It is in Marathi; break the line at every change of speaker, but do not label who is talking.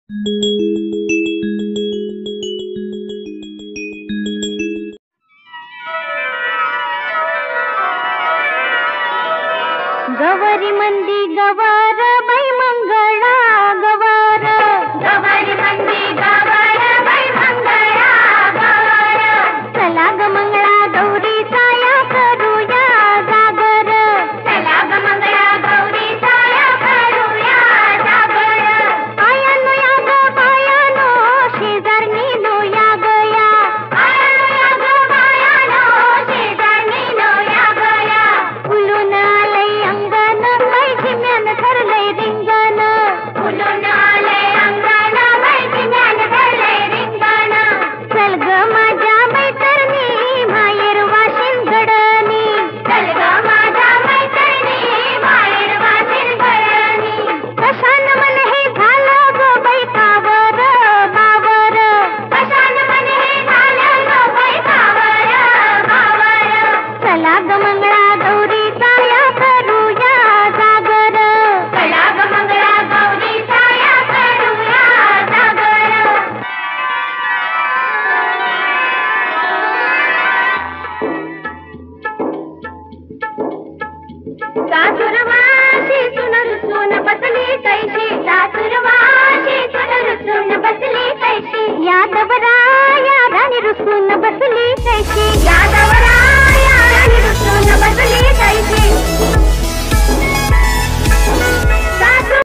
गवारी मंदी गवार बाई मंगळा गवार, गवारी मंदी गवार बाई मंगळा गवार, चला ग मंगळा गौरी साया करूया जागर, चला ग मंगळा गौरी साया करूया जागर, आयानो या ग बायानो शेजारनी नो या गया, आयानो या ग बायानो शेजारनी नो या गया, फुलून आलंय अंगण बाई झिम्यान धरलंय रिंगण, फुलून आलंय अंगण बाई झिम्यान धरलंय रिंगण, चल ग माझ्या मैत्रिणी माहेर वाशिन गडणी, चल ग माझ्या मैत्रिणी माहेर वाशिन गडणी, कशान मन हे झालं ग बाई कावर बावर, कशान मन हे झालं ग बाई कावर बावर, चला ग मंगळा गौरी साया करूया जागर, चला ग मंगळा गौरी साया करूया जागर, सासुरवाशी सुन बसली कैशी, सासुरवा